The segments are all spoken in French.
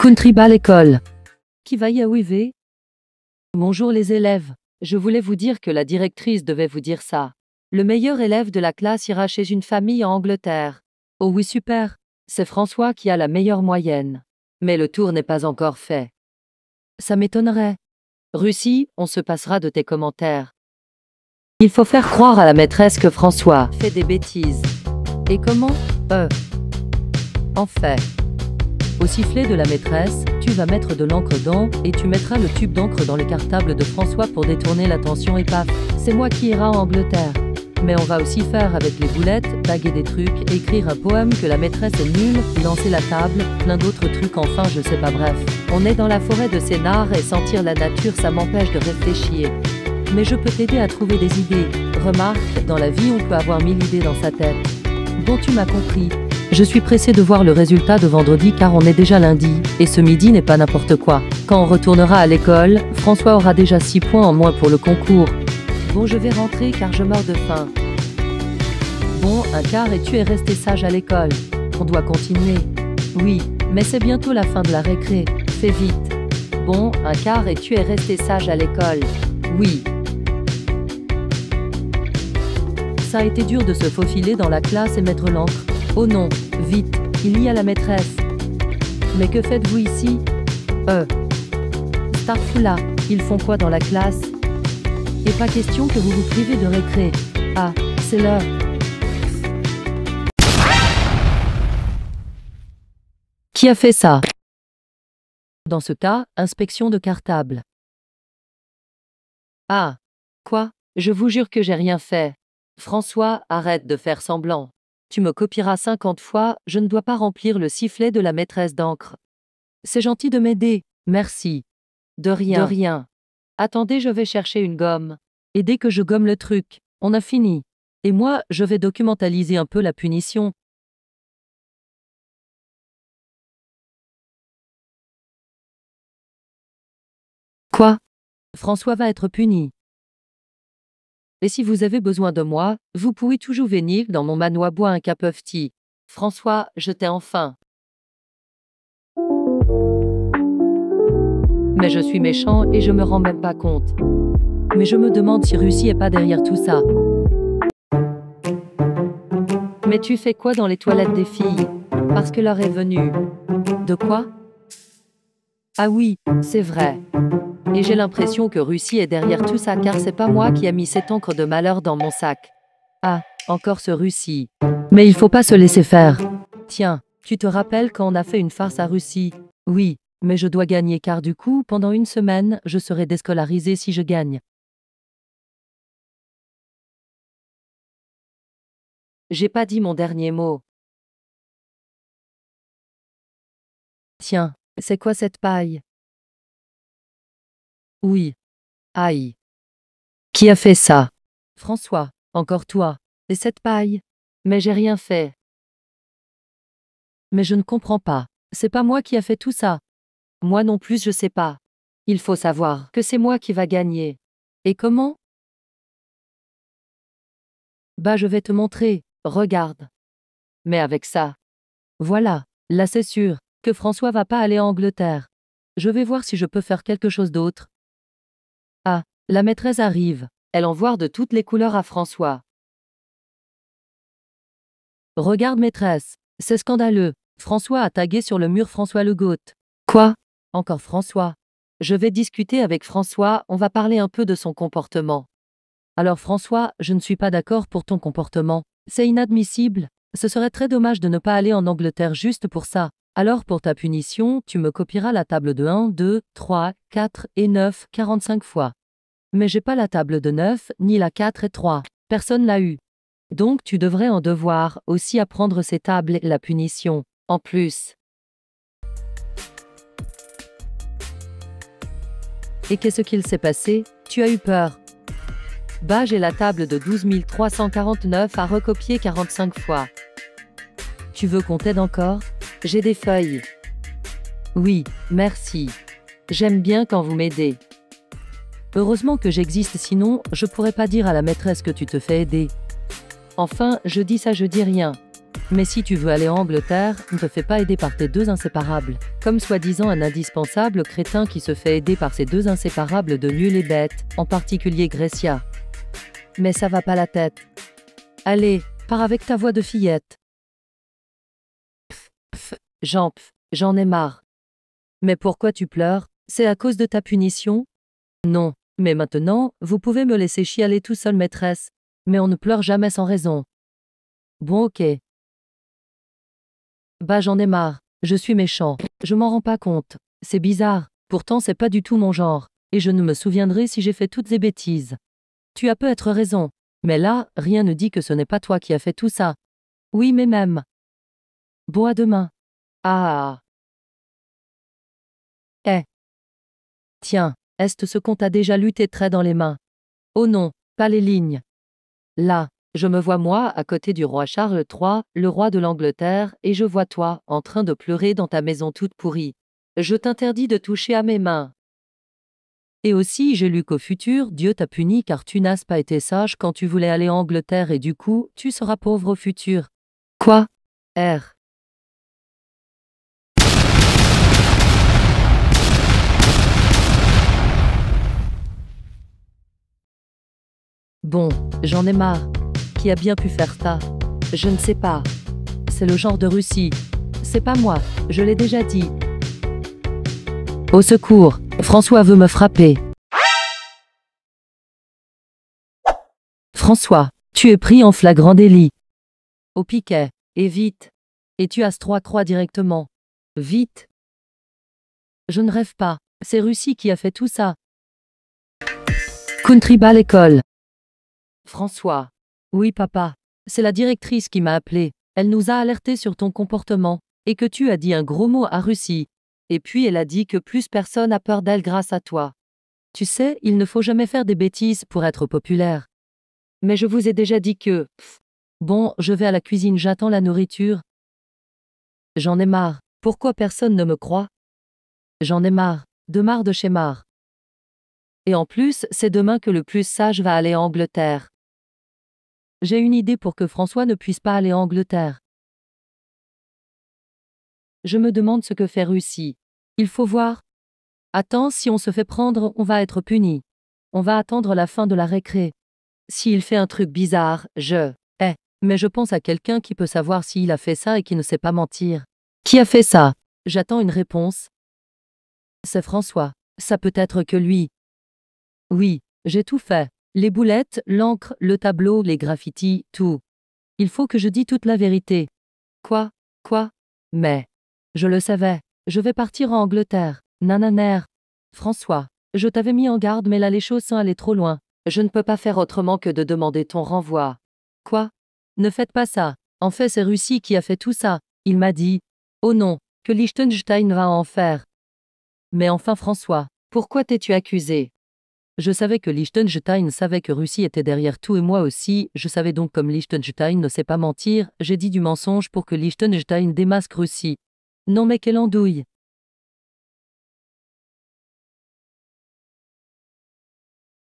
Country Ball École. Qui va y arriver? Bonjour les élèves. Je voulais vous dire que la directrice devait vous dire ça. Le meilleur élève de la classe ira chez une famille en Angleterre. Oh oui, super. C'est François qui a la meilleure moyenne. Mais le tour n'est pas encore fait. Ça m'étonnerait. Russie, on se passera de tes commentaires. Il faut faire croire à la maîtresse que François fait des bêtises. Et comment? En fait. Au sifflet de la maîtresse, tu vas mettre de l'encre dans, et tu mettras le tube d'encre dans le cartable de François pour détourner l'attention et paf, c'est moi qui ira en Angleterre. Mais on va aussi faire avec les boulettes, baguer des trucs, écrire un poème que la maîtresse est nulle, lancer la table, plein d'autres trucs enfin je sais pas bref. On est dans la forêt de Sénart et sentir la nature ça m'empêche de réfléchir. Mais je peux t'aider à trouver des idées. Remarque, dans la vie on peut avoir 1000 idées dans sa tête. Bon tu m'as compris. Je suis pressée de voir le résultat de vendredi car on est déjà lundi, et ce midi n'est pas n'importe quoi. Quand on retournera à l'école, François aura déjà 6 points en moins pour le concours. Bon je vais rentrer car je meurs de faim. Bon, un quart et tu es resté sage à l'école. On doit continuer. Oui, mais c'est bientôt la fin de la récré. Fais vite. Bon, un quart et tu es resté sage à l'école. Oui. Ça a été dur de se faufiler dans la classe et mettre l'encre. Oh non, vite, il y a la maîtresse. Mais que faites-vous ici? Starfoula, ils font quoi dans la classe? Et pas question que vous vous privez de récré. Ah, c'est l'heure. Qui a fait ça? Dans ce cas, inspection de cartable. Ah, quoi? Je vous jure que j'ai rien fait. François, arrête de faire semblant. Tu me copieras 50 fois, je ne dois pas remplir le sifflet de la maîtresse d'encre. C'est gentil de m'aider, merci. De rien. De rien. Attendez, je vais chercher une gomme. Et dès que je gomme le truc, on a fini. Et moi, je vais documentaliser un peu la punition. Quoi? François va être puni. Et si vous avez besoin de moi, vous pouvez toujours venir dans mon manoir boire un cup of tea. François, je t'ai enfin. Mais je suis méchant et je me rends même pas compte. Mais je me demande si Russie est pas derrière tout ça. Mais tu fais quoi dans les toilettes des filles? Parce que l'heure est venue. De quoi? Ah oui, c'est vrai. Et j'ai l'impression que Russie est derrière tout ça car c'est pas moi qui a mis cette encre de malheur dans mon sac. Ah, encore ce Russie. Mais il faut pas se laisser faire. Tiens, tu te rappelles quand on a fait une farce à Russie? Oui, mais je dois gagner car du coup, pendant une semaine, je serai déscolarisée si je gagne. J'ai pas dit mon dernier mot. Tiens, c'est quoi cette paille? Oui. Aïe. Qui a fait ça? François, encore toi. Et cette paille? Mais j'ai rien fait. Mais je ne comprends pas. C'est pas moi qui a fait tout ça. Moi non plus je sais pas. Il faut savoir que c'est moi qui va gagner. Et comment? Bah je vais te montrer, regarde. Mais avec ça. Voilà, là c'est sûr, que François va pas aller en Angleterre. Je vais voir si je peux faire quelque chose d'autre. Ah, la maîtresse arrive. Elle envoie de toutes les couleurs à François. Regarde maîtresse, c'est scandaleux. François a tagué sur le mur François Le Goat. Quoi? Encore François. Je vais discuter avec François, on va parler un peu de son comportement. Alors François, je ne suis pas d'accord pour ton comportement. C'est inadmissible. Ce serait très dommage de ne pas aller en Angleterre juste pour ça. Alors pour ta punition, tu me copieras la table de 1, 2, 3, 4 et 9 45 fois. Mais j'ai pas la table de 9, ni la 4 et 3. Personne l'a eu. Donc tu devrais en devoir aussi apprendre ces tables et la punition. En plus. Et qu'est-ce qu'il s'est passé? Tu as eu peur. Bah j'ai la table de 12 349 à recopier 45 fois. Tu veux qu'on t'aide encore? J'ai des feuilles. Oui, merci. J'aime bien quand vous m'aidez. Heureusement que j'existe sinon, je pourrais pas dire à la maîtresse que tu te fais aider. Enfin, je dis ça je dis rien. Mais si tu veux aller en Angleterre, ne te fais pas aider par tes deux inséparables. Comme soi-disant un indispensable crétin qui se fait aider par ses deux inséparables de nul et bête, en particulier Grecia. Mais ça va pas la tête. Allez, pars avec ta voix de fillette. J'en ai marre. Mais pourquoi tu pleures? C'est à cause de ta punition? Non, mais maintenant, vous pouvez me laisser chialer tout seul, maîtresse. Mais on ne pleure jamais sans raison. Bon, ok. Bah, j'en ai marre. Je suis méchant. Je m'en rends pas compte. C'est bizarre. Pourtant, c'est pas du tout mon genre. Et je ne me souviendrai si j'ai fait toutes ces bêtises. Tu as peut-être raison. Mais là, rien ne dit que ce n'est pas toi qui as fait tout ça. Oui, mais même. Bon, à demain. Ah. Eh. Tiens, est-ce ce qu'on t'a déjà lu tes traits dans les mains? Oh non, pas les lignes. Là, je me vois moi à côté du roi Charles III, le roi de l'Angleterre, et je vois toi, en train de pleurer dans ta maison toute pourrie. Je t'interdis de toucher à mes mains. Et aussi j'ai lu qu'au futur, Dieu t'a puni car tu n'as pas été sage quand tu voulais aller en Angleterre et du coup, tu seras pauvre au futur. Quoi? R. Bon, j'en ai marre. Qui a bien pu faire ça? Je ne sais pas. C'est le genre de Russie. C'est pas moi, je l'ai déjà dit. Au secours, François veut me frapper. François, tu es pris en flagrant délit. Au piquet, et vite. Et tu as 3 croix directement. Vite. Je ne rêve pas, c'est Russie qui a fait tout ça. Country ball école. François. Oui papa, c'est la directrice qui m'a appelé. Elle nous a alertés sur ton comportement, et que tu as dit un gros mot à Russie. Et puis elle a dit que plus personne a peur d'elle grâce à toi. Tu sais, il ne faut jamais faire des bêtises pour être populaire. Mais je vous ai déjà dit que... Bon, je vais à la cuisine, j'attends la nourriture. J'en ai marre. Pourquoi personne ne me croit? J'en ai marre. De chez marre. Et en plus, c'est demain que le plus sage va aller en Angleterre. J'ai une idée pour que François ne puisse pas aller en Angleterre. Je me demande ce que fait Russie. Il faut voir. Attends, si on se fait prendre, on va être puni. On va attendre la fin de la récré. S'il fait un truc bizarre, mais je pense à quelqu'un qui peut savoir s'il a fait ça et qui ne sait pas mentir. Qui a fait ça? J'attends une réponse. C'est François. Ça peut être que lui. Oui, j'ai tout fait. Les boulettes, l'encre, le tableau, les graffitis, tout. Il faut que je dise toute la vérité. Quoi? Mais. Je le savais. Je vais partir en Angleterre. Nananer. François, je t'avais mis en garde mais là les choses sont allées trop loin. Je ne peux pas faire autrement que de demander ton renvoi. Quoi? Ne faites pas ça. En fait, c'est Russie qui a fait tout ça. Il m'a dit. Oh non, que Liechtenstein va en faire. Mais enfin François, pourquoi t'es-tu accusé? Je savais que Liechtenstein savait que Russie était derrière tout et moi aussi, je savais donc comme Liechtenstein ne sait pas mentir, j'ai dit du mensonge pour que Liechtenstein démasque Russie. Non mais quelle andouille!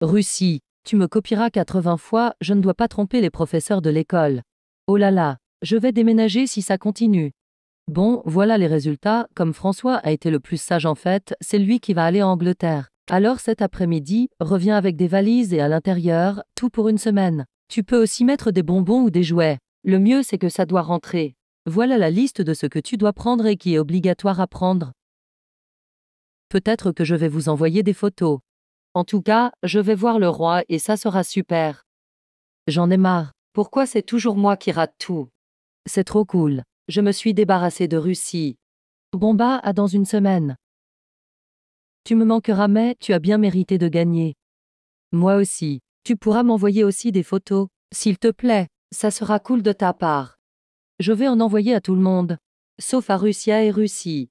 Russie, tu me copieras 80 fois, je ne dois pas tromper les professeurs de l'école. Oh là là, je vais déménager si ça continue. Bon, voilà les résultats, comme François a été le plus sage en fait, c'est lui qui va aller en Angleterre. Alors cet après-midi, reviens avec des valises et à l'intérieur, tout pour une semaine. Tu peux aussi mettre des bonbons ou des jouets. Le mieux c'est que ça doit rentrer. Voilà la liste de ce que tu dois prendre et qui est obligatoire à prendre. Peut-être que je vais vous envoyer des photos. En tout cas, je vais voir le roi et ça sera super. J'en ai marre. Pourquoi c'est toujours moi qui rate tout? C'est trop cool. Je me suis débarrassée de Russie. Bon bah, à dans une semaine. Tu me manqueras mais tu as bien mérité de gagner. Moi aussi. Tu pourras m'envoyer aussi des photos, s'il te plaît, ça sera cool de ta part. Je vais en envoyer à tout le monde. Sauf à Russia et Russie.